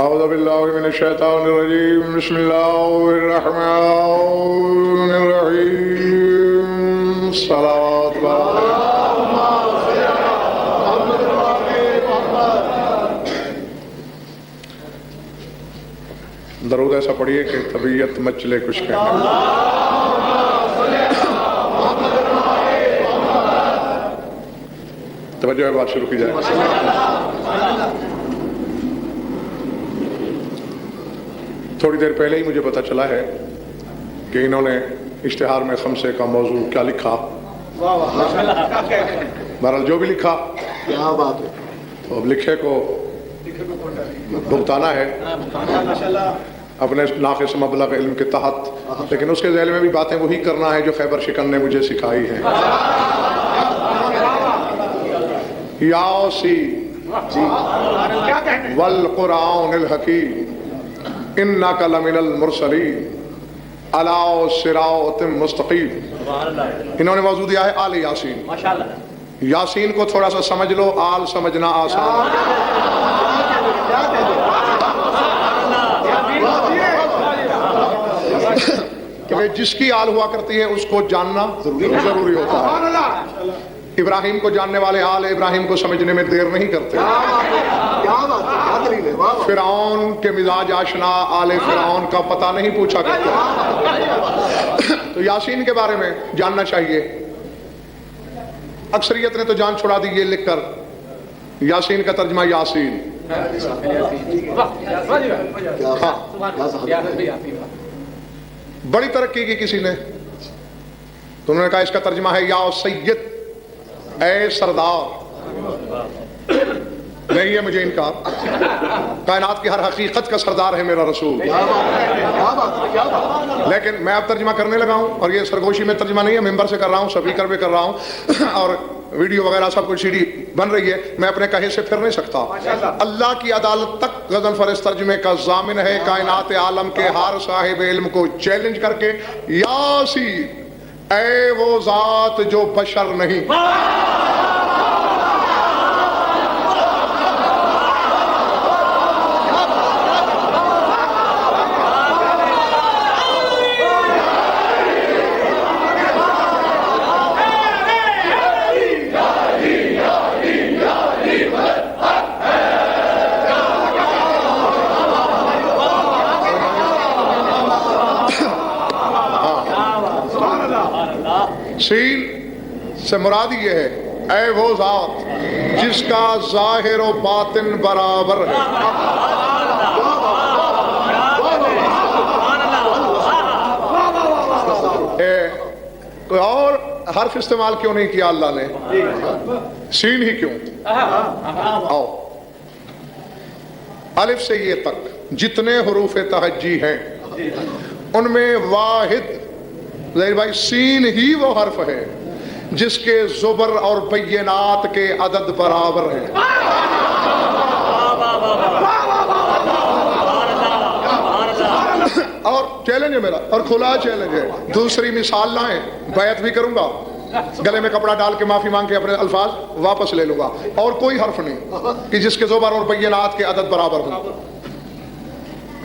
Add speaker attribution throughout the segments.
Speaker 1: اعوذ باللہ من الشیطان الرجیم بسم اللہ الرحمن الرحیم صلوات درود ایسا پڑھیے کہ طبیعت مچلے کچھ کہنے توجہ ہے، بات شروع کی جائے۔ تھوڑی دیر پہلے ہی مجھے پتا چلا ہے کہ انہوں نے اشتہار میں خمسے کا موضوع کیا لکھا۔ بہرحال جو بھی لکھا
Speaker 2: کیا بات ہے،
Speaker 1: تو اب لکھے کو بھگتانا ہے اپنے ناقص مبلغ علم کے تحت، لیکن اس کے ذیل میں بھی باتیں وہی کرنا ہے جو خیبر شکن نے مجھے سکھائی ہیں۔ یاسی والقرآن الحکیم انک لمن المرسلین علی صراط مستقیم۔ انہوں نے موضوع دیا ہے آل یاسین۔ یاسین کو تھوڑا سا سمجھ لو، آل سمجھنا آسان ہے۔ کہ جس کی آل ہوا کرتی ہے اس کو جاننا ضروری ہوتا ہے۔ ابراہیم کو جاننے والے آل ابراہیم کو سمجھنے میں دیر نہیں کرتے۔ فرعون کے مزاج آشنا آل فرعون کا پتہ نہیں پوچھا کرتے۔ تو یاسین کے بارے میں جاننا چاہیے۔ اکثریت نے تو جان چھڑا دی یہ لکھ کر یاسین کا ترجمہ یاسین۔ بڑی ترقی کی کسی نے تو انہوں نے کہا اس کا ترجمہ ہے یا سید، اے سردار۔ نہیں ہے مجھے انکار، کائنات کی ہر حقیقت کا سردار ہے میرا رسول۔ لیکن میں اب ترجمہ کرنے لگا ہوں، اور یہ سرگوشی میں ترجمہ نہیں ہے، ممبر سے کر رہا ہوں، سپیکر پہ کر رہا ہوں، اور ویڈیو وغیرہ سب کچھ CD بن رہی ہے، میں اپنے کہے سے پھر نہیں سکتا۔ اللہ کی عدالت تک غضن فرست ترجمے کا ضامن ہے، کائنات عالم کے ہر صاحب علم کو چیلنج کر کے یاسین، اے وہ ذات جو بشر نہیں۔ سین سے مراد یہ ہے اے وہ ذات جس کا ظاہر و باطن برابر ہے۔ کوئی اور حرف استعمال کیوں نہیں کیا اللہ نے؟ سین ہی کیوں؟ آؤ الف سے یہ تک جتنے حروف تہجی ہیں ان میں واحد ظاہر بھائی سین ہی وہ حرف ہے جس کے زبر اور بینات کے عدد برابر ہیں۔ اور چیلنج ہے میرا، اور کھلا چیلنج ہے، دوسری مثال لائیں، بیعت بھی کروں گا، گلے میں کپڑا ڈال کے معافی مانگ کے اپنے الفاظ واپس لے لوں گا، اور کوئی حرف نہیں کہ جس کے زبر اور بینات کے عدد برابر ہوں۔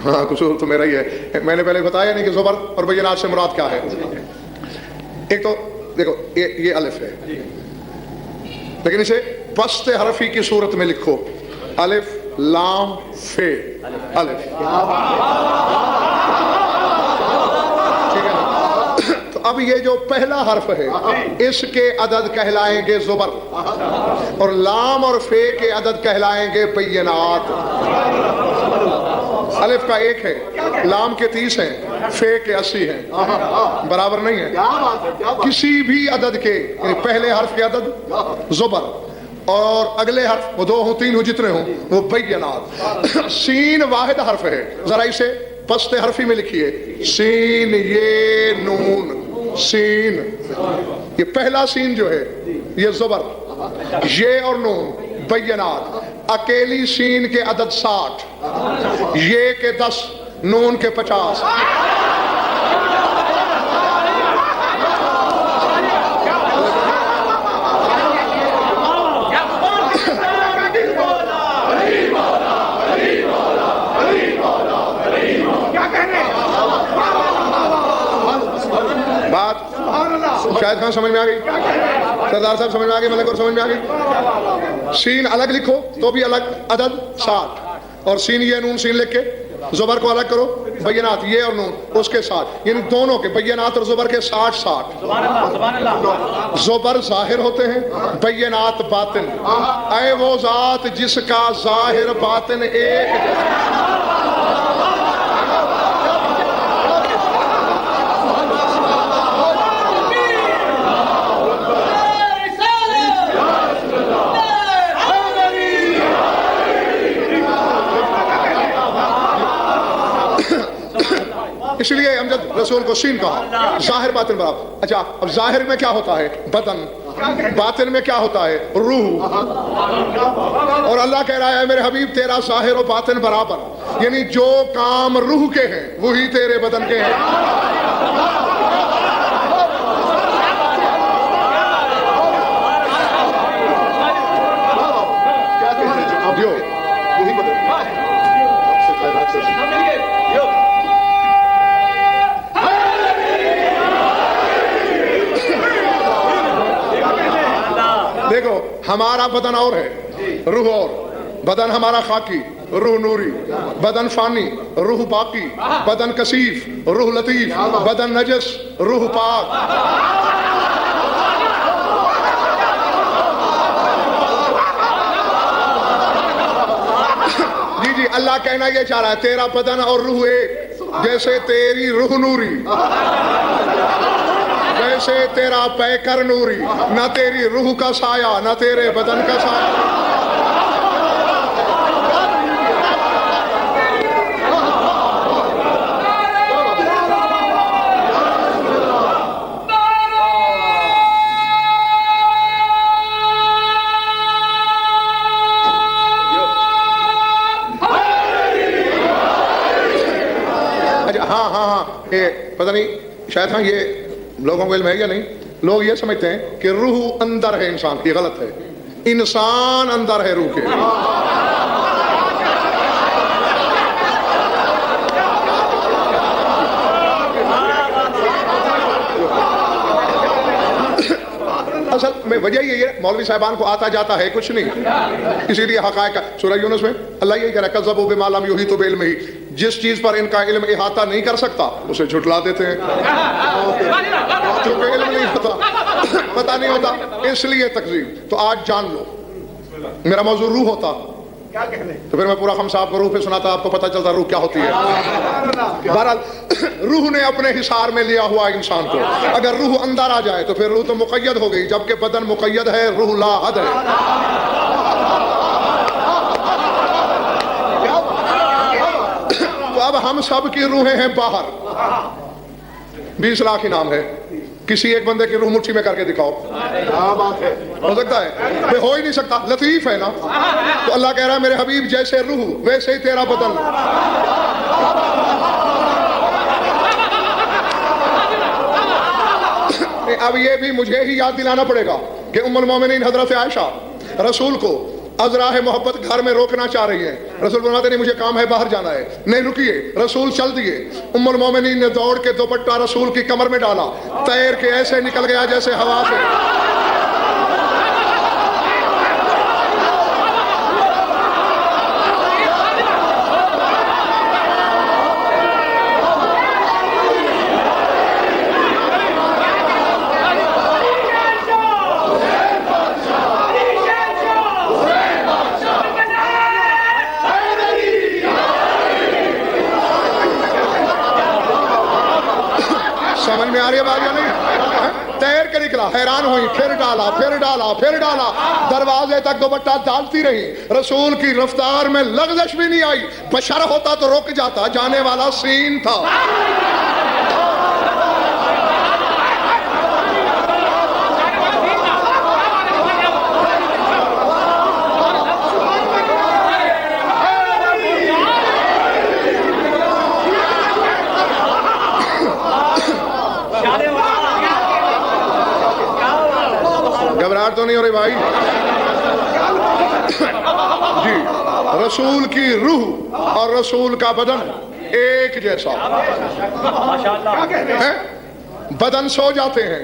Speaker 1: ہاں قصور تو میرا ہی ہے، میں نے پہلے بتایا نہیں کہ زبر اور بینات سے مراد کیا ہے۔ ایک تو دیکھو یہ الف ہے، لیکن اسے پست حرفی کی صورت میں لکھو، الف لام فے الف، ٹھیک ہے نا؟ تو اب یہ جو پہلا حرف ہے اس کے عدد کہلائیں گے زبر، اور لام اور فے کے عدد کہلائیں گے بینات۔ الف کا 1 ہے، لام کے 30 ہیں، فے کے 80 ہیں، برابر نہیں ہے۔ کسی بھی عدد کے یعنی پہلے حرف کے عدد زبر اور اگلے حرف وہ 2 ہوں 3 ہوں جتنے ہوں وہ بینات۔ سین واحد حرف ہے، ذرا اسے پست حرفی میں لکھیے، سین یہ نون سین، یہ پہلا سین جو ہے یہ زبر، یہ اور نون بینات۔ اکیلی سین کے عدد 60، یہ کے 10، نون کے 50۔ شاید خان سمجھ میں آ گئی؟ سردار صاحب سمجھ میں آ گئی؟ ملک اور سمجھ میں آ گئی؟ سین الگ لکھو تو بھی الگ عدد 60، اور سین یہ نون سین لکھ کے زبر کو الگ کرو، بینات یہ اور نون اس کے ساتھ، یعنی دونوں کے بینات اور زبر کے 60 زبر ظاہر ہوتے ہیں، بینات باطن۔ اے وہ ذات جس کا ظاہر باطن ایک اس لیے امجد رسول کو سین کہا، ظاہر باطن برابر۔ اچھا اب ظاہر میں کیا ہوتا ہے؟ بدن، باطن میں کیا ہوتا ہے؟ روح۔ اور اللہ کہہ رہا ہے میرے حبیب تیرا ظاہر و باطن برابر، یعنی جو کام روح کے ہیں وہی تیرے بدن کے ہیں۔ دیکھو ہمارا بدن اور ہے، روح اور۔ بدن ہمارا خاکی، روح نوری۔ بدن فانی، روح باقی۔ بدن کثیف، روح لطیف۔ بدن نجس، روح پاک۔ جی اللہ کہنا یہ چاہ رہا ہے تیرا بدن اور روح ایک، جیسے تیری روح نوری، جیسے تیرا پیکر نوری، نہ تیری روح کا سایہ نہ تیرے بدن کا سایہ۔ ہاں یہ پتہ نہیں شاید ہاں یہ لوگوں کو علم ہے یا نہیں، لوگ یہ سمجھتے ہیں کہ روح اندر ہے انسان کی، غلط ہے۔ انسان اندر ہے روح کے۔ اصل میں وجہ یہ ہے مولوی صاحبان کو آتا جاتا ہے کچھ نہیں، اسی لیے حقائق سورہ یونس میں اللہ یہی کہہ رہا ہے کذبوا بما لم یحیطوا بعلمہ، جس چیز پر ان کا علم احاطہ نہیں کر سکتا اسے جھٹلا دیتے ہیں، کیونکہ علم نہیں ہوتا، پتہ نہیں ہوتا، اس لیے تکذیب۔ تو آج جان لو میرا موضوع روح ہوتا تو پھر میں پورا خمساب کو روح پہ سناتا، آپ کو پتہ چلتا روح کیا ہوتی ہے۔ بہرحال روح نے اپنے حصار میں لیا ہوا انسان کو، اگر روح اندر آ جائے تو پھر روح تو مقید ہو گئی، جبکہ بدن مقید ہے، روح لا حد ہے۔ تو اب ہم سب کی روحیں ہیں باہر، 20 لاکھ انعام ہے، کسی ایک بندے کی روح مٹھی میں کر کے دکھاؤ، ہو سکتا ہے؟ ہو ہی نہیں سکتا، لطیف ہے نا۔ تو اللہ کہہ رہا ہے میرے حبیب جیسے روح ویسے ہی تیرا بدن۔ اب یہ بھی مجھے ہی یاد دلانا پڑے گا کہ ام المومنین حضرت عائشہ رسول کو ازراہ محبت گھر میں روکنا چاہ رہی ہیں، رسول فرماتے نہیں مجھے کام ہے باہر جانا ہے، نہیں رکیے، رسول چل دیے۔ ام المومنین نے دوڑ کے دوپٹہ رسول کی کمر میں ڈالا، تیر کے ایسے نکل گیا جیسے ہوا سے۔ سمجھ میں آ رہی ہے بات یا نہیں؟ تیر کے نکلا، حیران ہوئی، پھر ڈالا، پھر ڈالا، پھر ڈالا، دروازے تک دوپٹہ ڈالتی رہی، رسول کی رفتار میں لغزش بھی نہیں آئی، بشر ہوتا تو رک جاتا، جانے والا سین تھا۔ گھبراہٹ تو نہیں ہو رہی بھائی؟ جی رسول کی روح اور رسول کا بدن ایک جیسا ہے۔ بدن سو جاتے ہیں،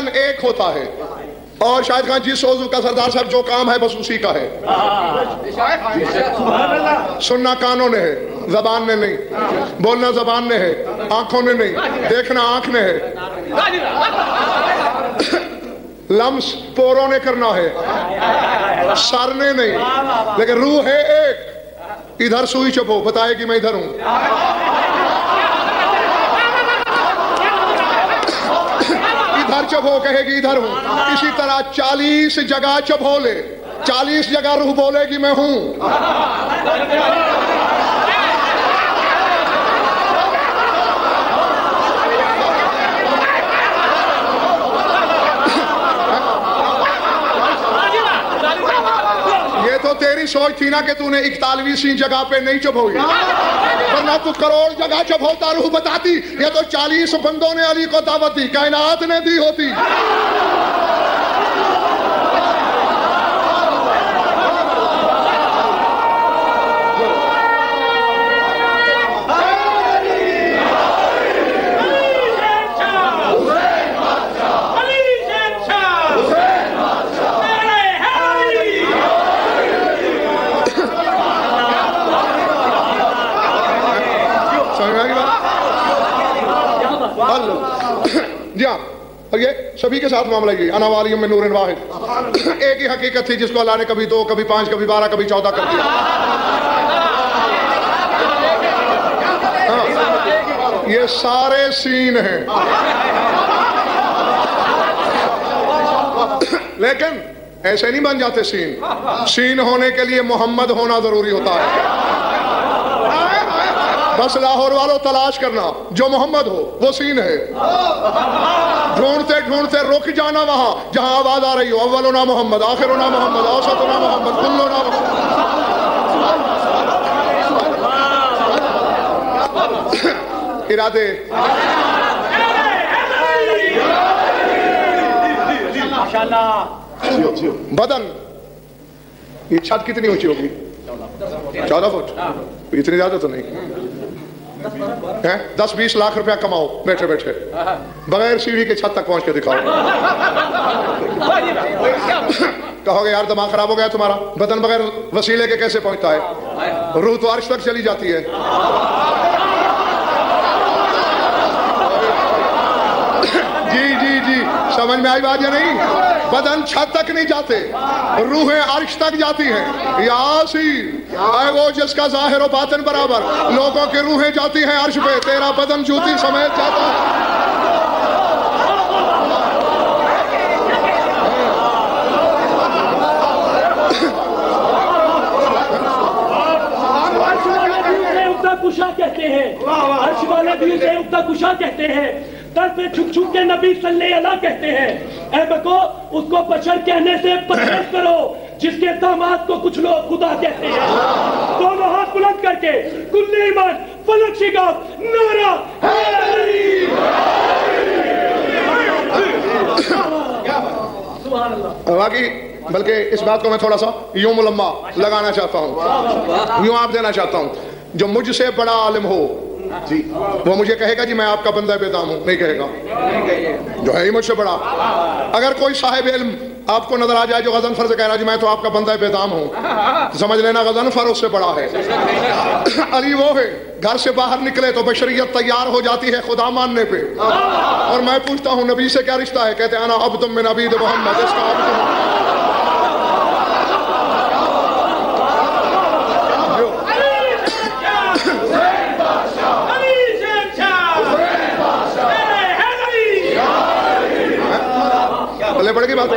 Speaker 1: بدن ایک ہوتا ہے. اور شاہد خان جس عضو کا سردار صاحب جو کام ہے بس اسی کا ہے. سننا کانوں نے ہے, زبان نے نہیں. بولنا زبان نے ہے, آنکھوں نے نہیں. دیکھنا آنکھ نے ہے. لمس پوروں نے کرنا ہے, سر نے نہیں. لیکن روح ہے ایک. ادھر سوئی چپو بتائے کہ میں ادھر ہوں. ادھر چبھو کہے گی ادھر ہوں. اسی طرح 40 جگہ چبھو لے, 40 جگہ روح بولے گی میں ہوں. یہ تو تیری سوچ تھی نا کہ تو نے 41ویں جگہ پہ نہیں چبھوئی, ورنہ تو کروڑ جگہ چبھوتا روح بتاتی. یہ تو 40 بندوں نے علی کو دعوت دی, کائنات نے دی ہوتی. جی ہاں, اور یہ سبھی کے ساتھ معاملہ یہ انا والی میں نور واحد. ایک ہی حقیقت تھی جس کو اللہ نے کبھی 2, کبھی 5, کبھی 12, کبھی 14 کر دیا. یہ سارے سین ہیں, لیکن ایسے نہیں بن جاتے سین. سین ہونے کے لیے محمد ہونا ضروری ہوتا ہے. بس لاہور والوں تلاش کرنا جو محمد ہو وہ سین ہے. ڈھونڈتے ڈھونڈتے رک جانا وہاں جہاں آواز آ رہی ہو, اولنا محمد, آخرنا محمد, اوسطنا محمد, کلنا محمد. ارادے بدن. یہ چھت کتنی اونچی ہوگی؟ 14 فٹ. اتنی زیادہ تو نہیں. 10-20 لاکھ روپیہ کماؤ بیٹھے بیٹھے, بغیر سیڑھی کے چھت تک پہنچ کے دکھاؤ. کہو گے یار دماغ خراب ہو گیا تمہارا, بدن بغیر وسیلے کے کیسے پہنچتا ہے؟ روح تو عرش تک چلی جاتی ہے. جی جی جی, سمجھ میں آئی بات یا نہیں؟ بدن چھت تک نہیں جاتے, روحیں عرش تک جاتی ہیں. یاسین اے وہ جس کا ظاہر و باطن برابر, لوگوں کی روحیں جاتی ہیں عرش پہ, تیرا بدن جوتی سمیت جاتا ہے.
Speaker 2: کشا کہتے ہیں, عرش والے بھی اسے اگتا کشا کہتے ہیں. در پہ چھک چھک کے نبی صلی اللہ کہتے ہیں. اے بکو اس کو بشر کہنے سے پرہیز کرو جس کے داماد کو کچھ لوگ خدا کہتے ہیں. دونوں ہاتھ بلند کر کے کل ایمان فلک شگاف نعرہ حیدری. سبحان اللہ.
Speaker 1: باقی بلکہ اس بات کو میں تھوڑا سا یوں ملمہ لگانا چاہتا ہوں, یوں آپ دینا چاہتا ہوں. جو مجھ سے بڑا عالم ہو جی وہ مجھے کہے گا جی میں آپ کا بندہ بے دام ہوں, نہیں کہے گا. جو ہے ہی مجھ سے بڑا. اگر کوئی صاحب علم آپ کو نظر آ جائے جو غضنفر سے کہہ رہا جی میں تو آپ کا بندہ بے دام ہوں, تو سمجھ لینا غضنفر اس سے بڑا ہے. علی وہ ہے گھر سے باہر نکلے تو بشریت تیار ہو جاتی ہے خدا ماننے پہ. اور میں پوچھتا ہوں نبی سے کیا رشتہ ہے؟ کہتے ہیں انا عبد من عبید محمد. اس کا عبد بڑھ گئی بات.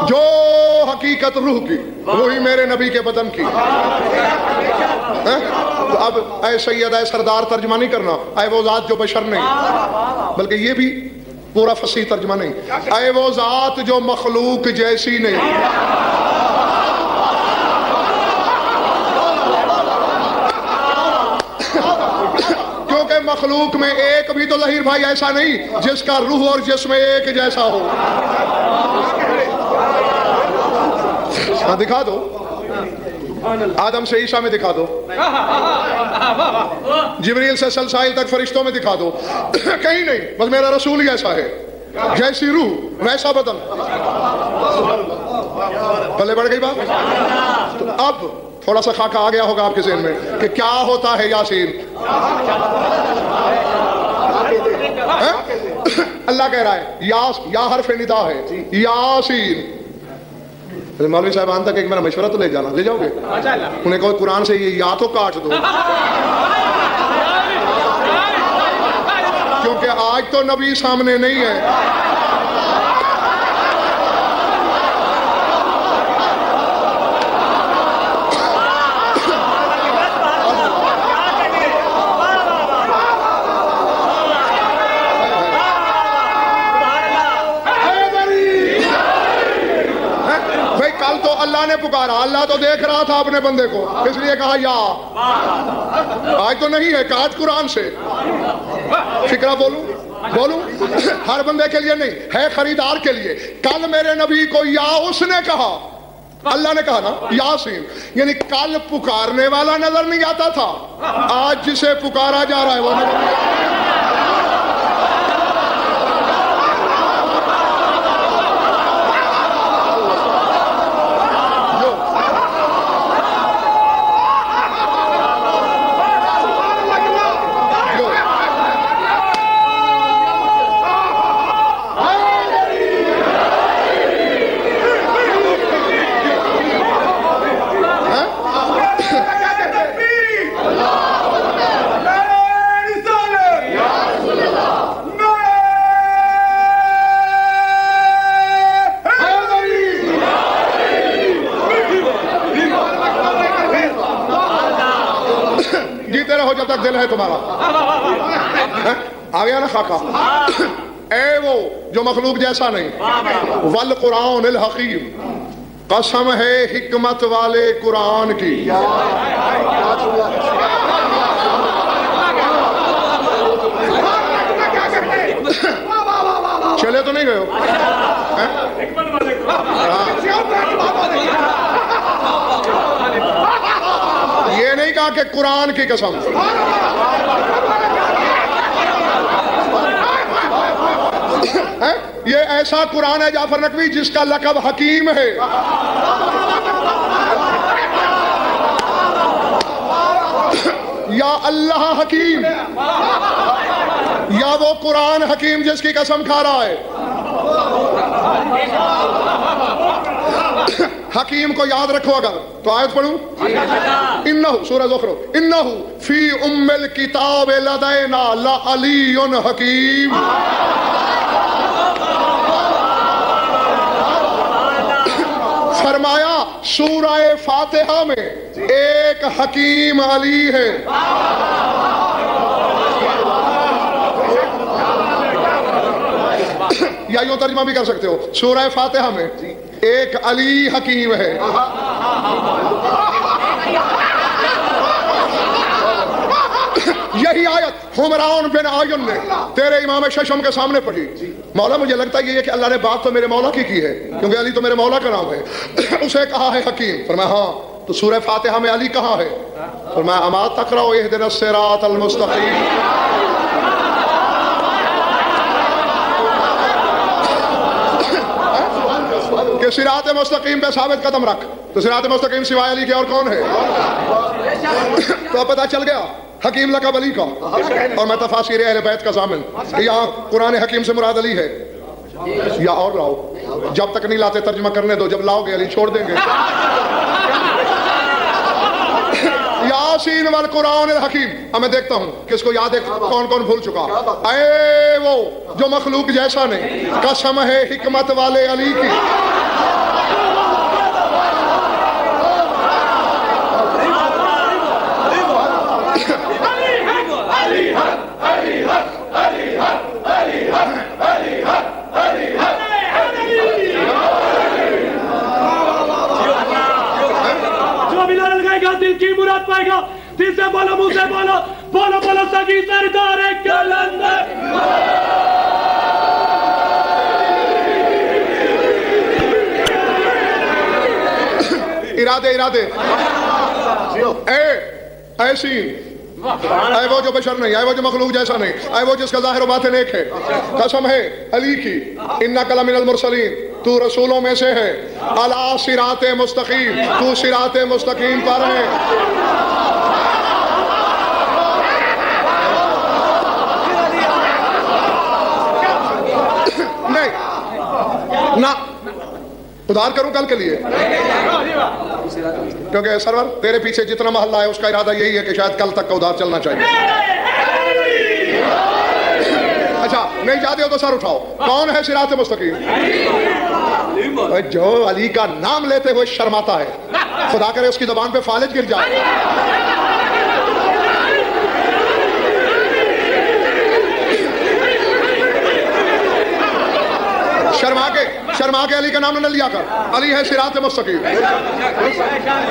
Speaker 1: جو حقیقت روح کی وہی میرے نبی کے بدن کی. تو اب اے سید اے سردار ترجمہ نہیں کرنا, اے وہ ذات جو بشر نہیں, بلکہ یہ بھی پورا فصیح ترجمہ نہیں, اے وہ ذات جو مخلوق جیسی نہیں. کیونکہ مخلوق میں ایک بھی تو ظہیر بھائی ایسا نہیں جس کا روح اور جسم ایک جیسا ہو. ہاں دکھا دو, آدم سے عیسیٰ میں دکھا دو, جبریل سے سلسائل تک فرشتوں میں دکھا دو, کہیں نہیں. بس میرا رسول ہی ایسا ہے. جیسی روح ویسا بدن. پلے بڑھ گئی بات. تو اب تھوڑا سا خاکہ آ گیا ہوگا آپ کے ذہن میں کہ کیا ہوتا ہے یاسین. اللہ کہہ رہا ہے یا حرف ندا ہے یاسین. مولوی صاحبان تک ایک میرا مشورہ تو لے جانا, لے جاؤ گے؟ انہیں کہو قرآن سے یہ یا تو کاٹ دو, کیونکہ آج تو نبی سامنے نہیں ہے. اللہ نے پکارا, اللہ تو دیکھ رہا تھا اپنے بندے کو, اس لیے کہا یا. آج تو نہیں ہے, کاٹ قرآن سے. فکرہ بولوں ہر بندے کے لیے نہیں ہے, خریدار کے لیے. کل میرے نبی کو یا اس نے کہا, اللہ نے کہا نا یاسین, یعنی کل پکارنے والا نظر نہیں آتا تھا, آج جسے پکارا جا رہا ہے وہ نظر نہیں آتا. جب تک دل ہے تمہارا. آ گیا نا خاکہ. اے وہ جو مخلوق جیسا نہیں, والقرآن الحکیم, قسم ہے حکمت والے قرآن کی. چلے تو نہیں گئے ہو؟ یہ نہیں کہا کہ قرآن کی قسم. یہ ایسا قرآن ہے جعفر نقوی جس کا لقب حکیم ہے. یا اللہ حکیم, یا وہ قرآن حکیم جس کی قسم کھا رہا ہے. حکیم کو یاد رکھو اگر تو آیت پڑھوں, انہو سورہ زخرف, انہو فی ام الکتاب لدینا لعلی حکیم. فرمایا سورہ فاتحہ میں ایک حکیم علی ہے. یا یوں ترجمہ بھی کر سکتے ہو, سورہ فاتحہ میں ایک علی حکیم ہے. یہی آیت حمران بن عین نے تیرے امام ششم کے سامنے پڑھی. مولا مجھے لگتا یہ ہے کہ اللہ نے بات تو میرے مولا کی ہے, کیونکہ علی تو میرے مولا کا نام ہے. اسے کہا ہے حکیم. فرمایا ہاں, تو سورہ فاتحہ میں علی کہاں ہے؟ فرمایا اما تقرأ اهدنا الصراط المستقیم. کہ صراط مستقیم پہ ثابت قدم رکھ, تو صراط مستقیم سوائے علی کے اور کون ہے؟ تو اب پتہ چل گیا حکیم لقب علی کا. اور میں تفاسیر اہل بیت کا ضامن, یہاں قرآن حکیم سے مراد علی ہے یا اور لاؤ. جب تک نہیں لاتے ترجمہ کرنے دو, جب لاؤ گے علی چھوڑ دیں گے. یاسین والقرآن الحکیم. اب میں دیکھتا ہوں کس کو یاد ہے, کون کون بھول چکا. اے وہ جو مخلوق جیسا نہیں, قسم ہے حکمت والے علی کی.
Speaker 2: دل کی مراد پائے گا, دل سے بولو, منہ سے بولو, بولو بولو سگی سردار کلندر.
Speaker 1: ارادے اے ایسی اے وہ جو بشر نہیں، اے وہ جو مخلوق جیسا نہیں، اے وہ جس کا ظاہر و باطن ایک ہے، قسم ہے علی کی، انک لمن المرسلین، تو رسولوں میں سے ہے، علی صراط مستقیم، تو صراط مستقیم پر ہے۔ نہیں نہ ادھار کروں کل کے لیے، کیونکہ سرور تیرے پیچھے جتنا محلہ ہے اس کا ارادہ یہی ہے کہ شاید کل تک کا ادھار چلنا چاہیے۔ اچھا نہیں جاتے ہو تو سر اٹھاؤ، کون ہے صراط مستقیم؟ جو علی کا نام لیتے ہوئے شرماتا ہے، خدا کرے اس کی زبان پہ فالج گر جائے۔ شرما کے علی کا نام نہ لیا کر، علی ہے صراط مستقیم،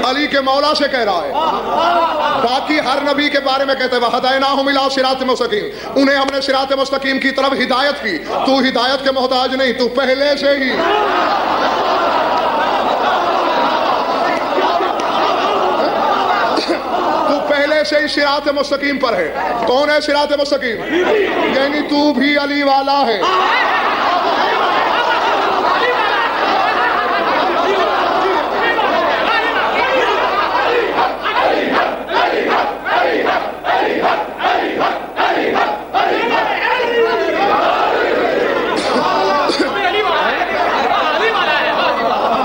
Speaker 1: علی کے مولا سے کہہ رہا ہے۔ باقی ہر نبی کے بارے میں کہتے ہیں وَهَدَيْنَاهُمْ إِلَىٰ صِرَاطٍ مُسْتَقِيمٍ، انہیں ہم نے صراط مستقیم کی طرف ہدایت کی۔ تو ہدایت کے محتاج نہیں، تو پہلے سے ہی صراط مستقیم پر ہے۔ کون ہے صراط مستقیم؟ یعنی تو بھی علی والا ہے۔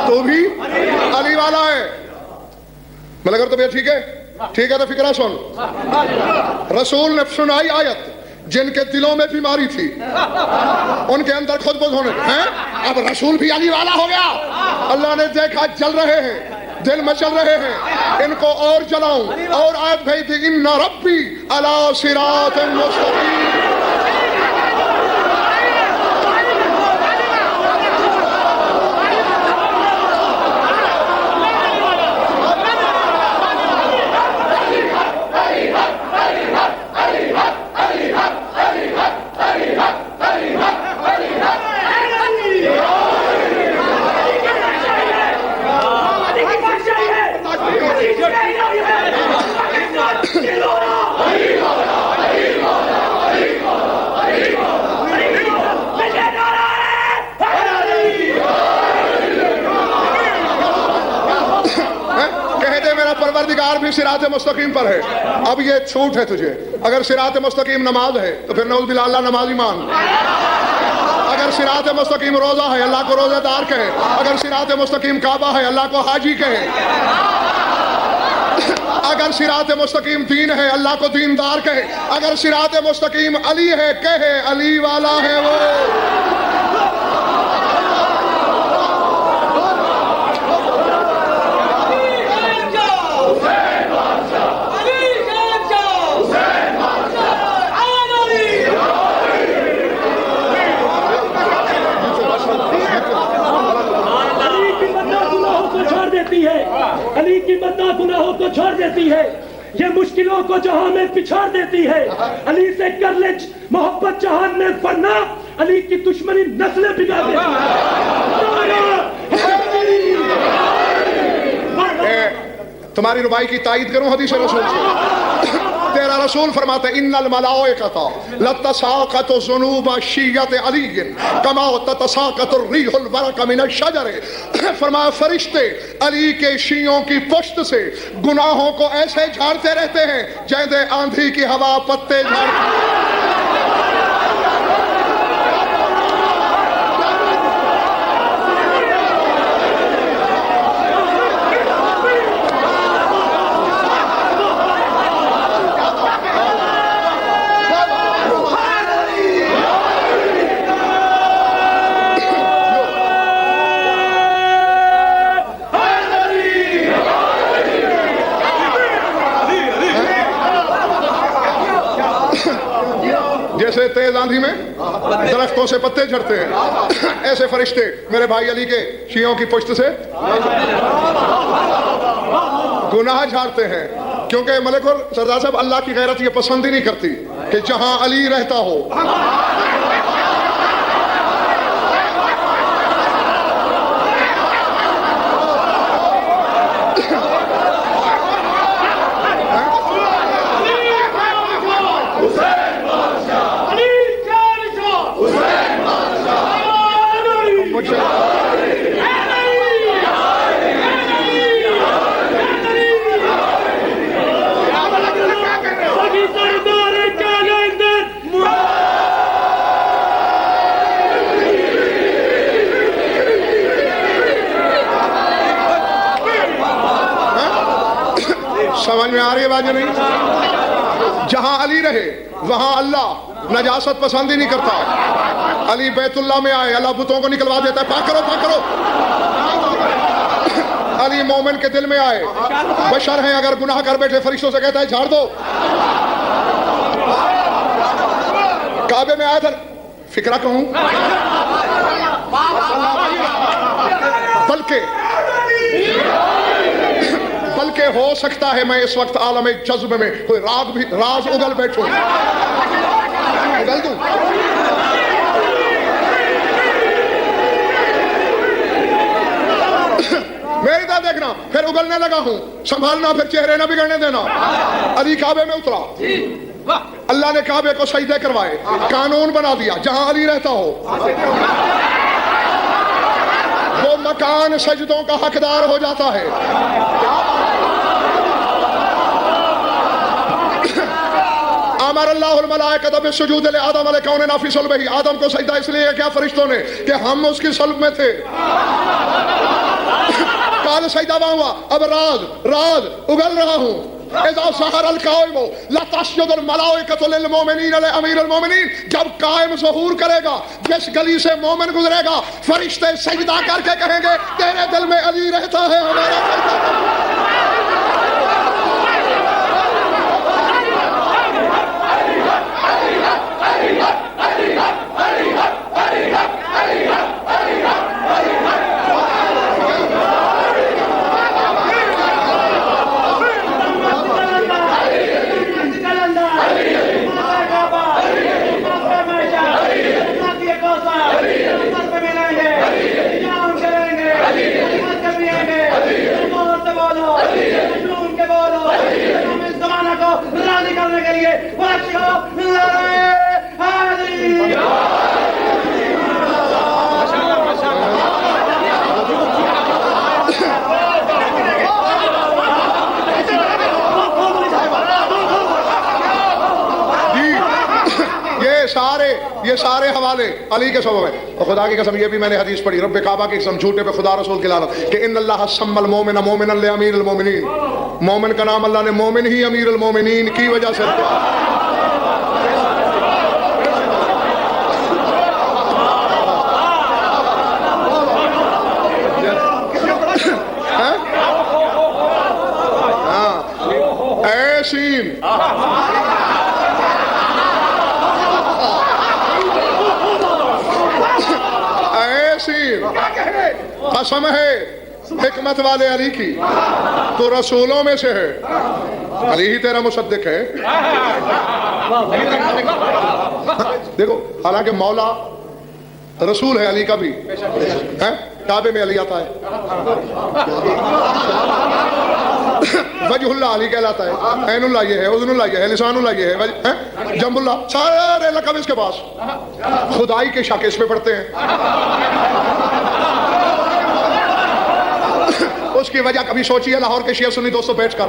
Speaker 1: تو بھی علی والا ہے۔ مگر طبیعت ٹھیک ہے؟ ٹھیک ہے تو فکرہ سن، رسول نے سنائی آیت جن کے دلوں میں بیماری تھی، ان کے اندر خود بخود ہونے ہیں، اب رسول بھی علی والا ہو گیا۔ اللہ نے دیکھا جل رہے ہیں، دل میں چل رہے ہیں، ان کو اور جلاؤں، اور آیت بھیج دی ان ربی علی صراط مستقیم۔ پروردگار بھی صراط مستقیم پر ہے۔ اب یہ چھوٹ ہے تجھے، اگر صراط مستقیم نماز ہے تو پھر نعوذ باللہ اللہ نمازی مان، اگر صراط مستقیم روزہ ہے اللہ کو روزہ دار کہے، اگر صراط مستقیم کعبہ ہے اللہ کو حاجی کہے، اگر صراط مستقیم دین ہے اللہ کو دیندار کہے، اگر صراط مستقیم علی ہے کہے علی والا ہے وہ۔
Speaker 2: علی کی مدح گناہوں کو چھوڑ دیتی ہے، یہ مشکلوں کو جہاں میں پچھاڑ دیتی ہے۔ علی سے کر لے محبت جہان میں ورنہ علی کی دشمنی نسلیں بگا دیتی ہے۔
Speaker 1: تمہاری ربائی کی تائید کروں حدیث رسول سے، تیرا رسول فرماتا ہے ان الملائکۃ لتساقط ذنوب شیعۃ علی کما تتساقط الریح البرق من الشجر، فرمایا فرشتے علی کے شیعوں کی پشت سے گناہوں کو ایسے جھاڑتے رہتے ہیں جیسے آندھی کی ہوا پتے جھاڑتی۔ جیسے تیز آندھی میں درختوں سے پتے جھڑتے ہیں، ایسے فرشتے میرے بھائی علی کے شیعوں کی پشت سے گناہ جھاڑتے ہیں، کیونکہ ملک اور سردار صاحب اللہ کی غیرت یہ پسند ہی نہیں کرتی کہ جہاں علی رہتا ہو سمجھ میں آ رہی ہے بات یا نہیں؟ جہاں علی رہے وہاں اللہ نجاست پسند ہی نہیں کرتا. علی بیت اللہ میں آئے اللہ بتوں کو نکلوا دیتا ہے, پاک کرو پاک کرو. علی مومن کے دل میں آئے, بشر ہیں اگر گناہ کر بیٹھے فرشتوں سے کہتا ہے جھاڑ دو. کعبے میں آیا تھا, فکرہ کہوں بلکہ ہو سکتا ہے میں اس وقت عالم جذب میں کوئی راز اگل بیٹھوں, اگل دوں. میری طرح دیکھنا, پھر اگلنے لگا ہوں, سنبھالنا, پھر چہرے نہ بگڑنے دینا. علی کعبے میں اترا, اللہ نے کعبے کو سجدے کروائے, قانون بنا دیا جہاں علی رہتا ہو وہ مکان سجدوں کا حقدار ہو جاتا ہے. امر اللہ الملائکۃ بالسجود لآدم علیہ کوننا فی صلبہ, آدم کو سجدہ اس لیے کیا فرشتوں نے کہ ہم اس کی صلب میں تھے. کال سجدہ ہوا, اب راز اگل رہا ہوں. اذا سحر القائم لا تسجد الملائکۃ للمؤمنین لامیر المؤمنین, جب قائم ظہور کرے گا جس گلی سے مومن گزرے گا فرشتے سجدہ کر کے کہیں گے تیرے دل میں علی رہتا ہے, ہمارا سجدہ. یہ سارے حوالے علی کے سبب ہیں. اور خدا کی قسم یہ بھی میں نے حدیث پڑھی, رب کعبہ کی قسم جھوٹے پہ خدا رسول کی لعنت, کہ ان اللہ سمى المؤمن مؤمنا لامیر المؤمنین, مومن کا نام اللہ نے مومن ہی امیر المؤمنین کی وجہ سے رکھا. قسم ہے حکمت والے علی کی, تو رسولوں میں سے ہے, علی ہی تیرا مصدق ہے. دیکھو حالانکہ مولا رسول ہے علی کا بھی ہے, کعبے میں علی آتا ہے, وجہ اللہ علی کہلاتا ہے, عین اللہ یہ ہے, اذن اللہ یہ ہے, لسان اللہ یہ ہے, جنب اللہ, سارے لقب اس کے پاس. خدائی کے شک اس پہ پڑھتے ہیں. اس کی وجہ کبھی سوچیے لاہور کے شیعہ سنی دوستوں بیٹھ کر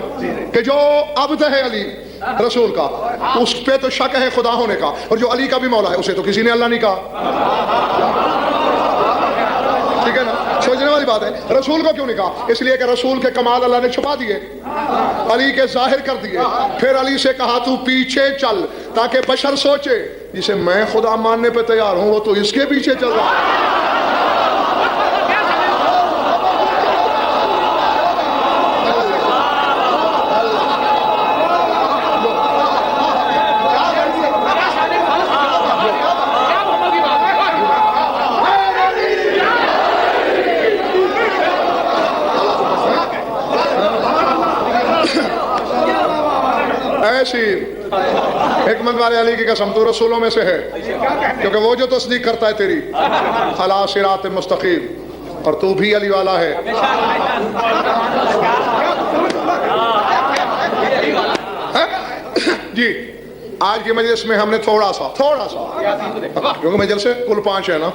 Speaker 1: کہ جو عبد ہے علی رسول کا اس پہ تو شک ہے خدا ہونے کا, اور جو علی کا بھی مولا ہے اسے تو کسی نے اللہ نہیں کہا. ٹھیک ہے نا, سوچنے والی بات ہے. رسول کو کیوں نہیں کہا؟ اس لیے کہ رسول کے کمال اللہ نے چھپا دیے, علی کے ظاہر کر دیے. پھر علی سے کہا تو پیچھے چل تاکہ بشر سوچے جسے میں خدا ماننے پہ تیار ہوں وہ تو اس کے پیچھے چل رہا ہے. ایسی حکمت والے علی کی قسم تو رسولوں میں سے ہے, کیونکہ وہ جو تصدیق کرتا ہے تیری علی صراط مستقیم, اور تو بھی علی والا ہے. جی آج کی مجلس میں ہم نے تھوڑا سا کیونکہ مجلس سے کل 5 ہے نا,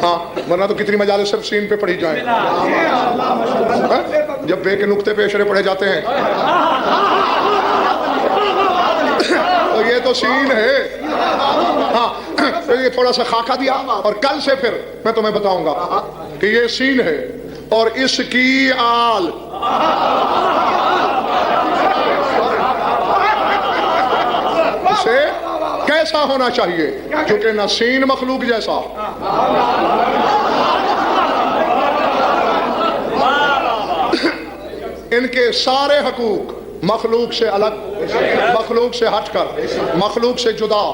Speaker 1: ہاں ورنہ تو کتنی مجالس صرف سین پہ پڑھی جائیں. جب بے کے نقطے پہ اشارے پڑھے جاتے ہیں تو یہ تو سین ہے. ہاں یہ تھوڑا سا خاکہ دیا, اور کل سے پھر میں تمہیں بتاؤں گا کہ یہ سین ہے اور اس کی آل ایسا ہونا چاہیے کیونکہ نہ سین مخلوق جیسا، ان کے سارے حقوق مخلوق سے الگ، مخلوق سے ہٹ کر، مخلوق سے جدا،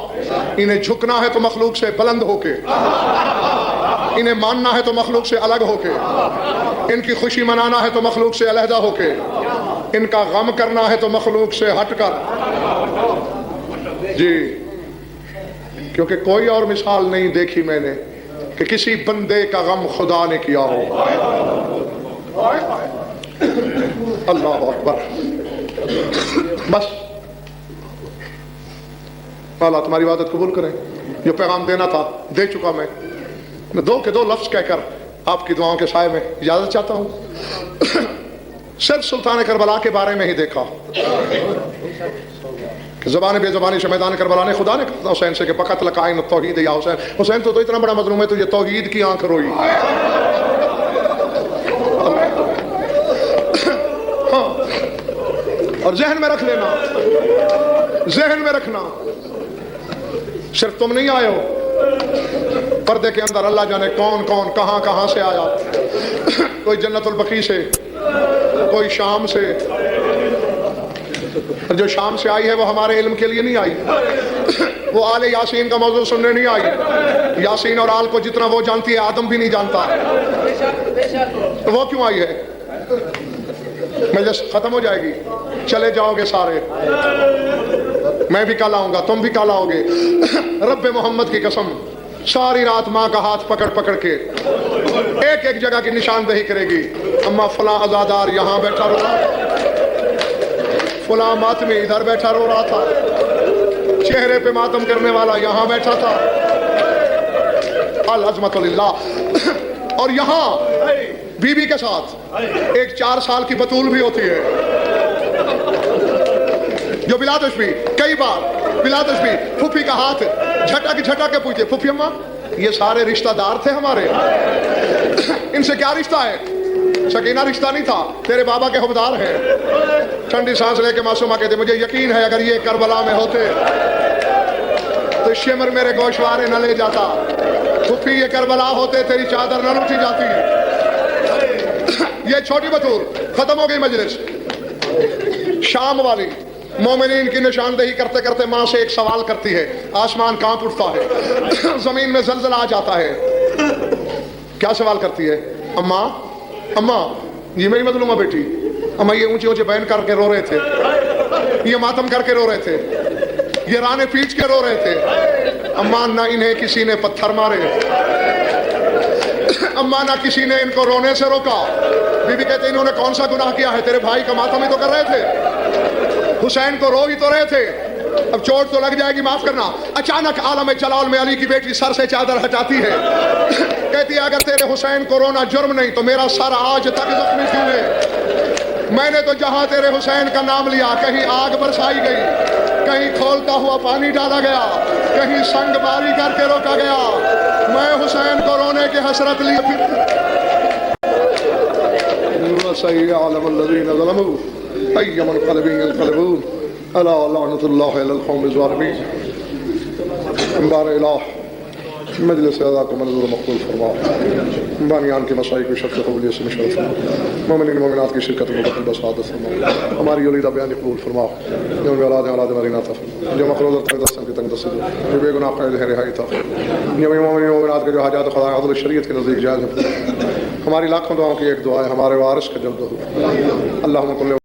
Speaker 1: انہیں جھکنا ہے تو مخلوق سے بلند ہو کے، انہیں ماننا ہے تو مخلوق سے الگ ہو کے، ان کی خوشی منانا ہے تو مخلوق سے علیحدہ ہو کے، ان کا غم کرنا ہے تو مخلوق سے ہٹ کر۔ جی کیونکہ کوئی اور مثال نہیں دیکھی میں نے کہ کسی بندے کا غم خدا نے کیا ہو۔ اللہ اکبر۔ بس اللہ تمہاری عبادت قبول کریں، جو پیغام دینا تھا دے چکا میں دو کے دو لفظ کہہ کر آپ کی دعاؤں کے سائے میں اجازت چاہتا ہوں۔ صرف سلطان کربلا کے بارے میں ہی دیکھا کہ زبان بے زبانی سے میدان کربلا نے خدا نے کہا حسین سے کہ فقط لقائن التوحید یا حسین، حسین تو اتنا بڑا مظلوم ہے، تجھے توحید کی آنکھ روئی۔ ہاں، اور ذہن میں رکھ لینا، ذہن میں رکھنا، صرف تم نہیں آئے ہو، پردے کے اندر اللہ جانے کون کون کہاں کہاں سے آیا، کوئی جنت البقیع سے، کوئی شام سے، جو شام سے آئی ہے وہ ہمارے علم کے لیے نہیں آئی، وہ آل یاسین کا موضوع سننے نہیں آئی، یاسین اور آل کو جتنا وہ جانتی ہے آدم بھی نہیں جانتا، وہ کیوں آئی ہے؟ مجلس ختم ہو جائے گی، چلے جاؤ گے سارے، میں بھی کل آؤں گا، تم بھی کل آؤ گے۔ رب محمد کی قسم ساری رات ماں کا ہاتھ پکڑ پکڑ کے ایک ایک جگہ کی نشاندہی کرے گی، اما فلاں عزادار یہاں بیٹھا رو رہا تھا، فلاں ماتمی ادھر بیٹھا رو رہا تھا، چہرے پہ ماتم کرنے والا یہاں بیٹھا تھا، العظمت للہ۔ اور یہاں بی بی کے ساتھ ایک 4 سال کی بطول بھی ہوتی ہے، جو بلادش بھی کئی بار بلادش بھی پھوپھی کا ہاتھ جھٹا کے پوچھے، پھوپھی اماں یہ سارے رشتہ دار تھے ہمارے، ان سے کیا رشتہ ہے؟ سکینہ رشتہ نہیں تھا، تیرے بابا کے حبدار ہیں۔ ٹھنڈی سانس لے کے معصومہ کہتے مجھے یقین ہے اگر یہ کربلا میں ہوتے تو شمر میرے گوشوارے نہ لے جاتا، پھوپھی یہ کربلا ہوتے تیری چادر نہ لوٹی جاتی۔ یہ چھوٹی بطور ختم ہو گئی مجلس۔ شام والی مومنین کی نشاندہی کرتے کرتے ماں سے ایک سوال کرتی ہے، آسمان کانپ اٹھتا ہے، زمین میں زلزلہ آ جاتا ہے۔ کیا سوال کرتی ہے؟ اماں اماں، یہ میری مظلومہ بیٹی، اماں یہ اونچے اونچے بیان کر کے رو رہے تھے، یہ ماتم کر کے رو رہے تھے، یہ رانے پیچ کے رو رہے تھے، اماں نہ انہیں کسی نے پتھر مارے، اماں نہ کسی نے ان کو رونے سے روکا۔ بی بی کہتے انہوں نے کون سا گناہ کیا ہے؟ تیرے بھائی کا ماتم ہی تو کر رہے تھے، حسین کو رو ہی تو رہے تھے، اب چوٹ تو لگ جائے گی، معاف کرنا۔ اچانک عالم جلال میں علی کی بیٹی سر سے چادر ہٹاتی ہے، کہتی ہے اگر تیرے حسین کو رونا جرم نہیں تو میرا سر آج تک زخمی کیوں ہے؟ میں نے تو جہاں تیرے حسین کا نام لیا کہیں آگ برسائی گئی، کہیں کھولتا ہوا پانی ڈالا گیا، کہیں سنگ باری کر کے روکا گیا، میں حسین کو رونے کی حسرت لیے پھر عالم الذین ظلموا ای منقلب ينقلبون الا لعنۃ اللہ علی القوم الظالمین۔ بار الہ مجلس ادا کو منظور مقبول فرما، بانیان کے مسائی کو شرط قبولیت سے مشرف فرما، مومنین مومنات کی شرکت میں بطل بسعادت فرما، ہماری ولیدہ بیان قبول فرما، جو اولاد اولاد مرینا عطا فرما، جو مقروض تنگ دستن کی تنگ دست دو، جو بے گناہ قید ہے رہائی عطا فرما، جو مومنین مومنات کے جو حاجات خدا عدل شریعت کے نزدیک جائز ہے، ہماری لاکھوں دعاؤں کی ایک دعا ہے، ہمارے وارث کا جلد ہو، اللہم کل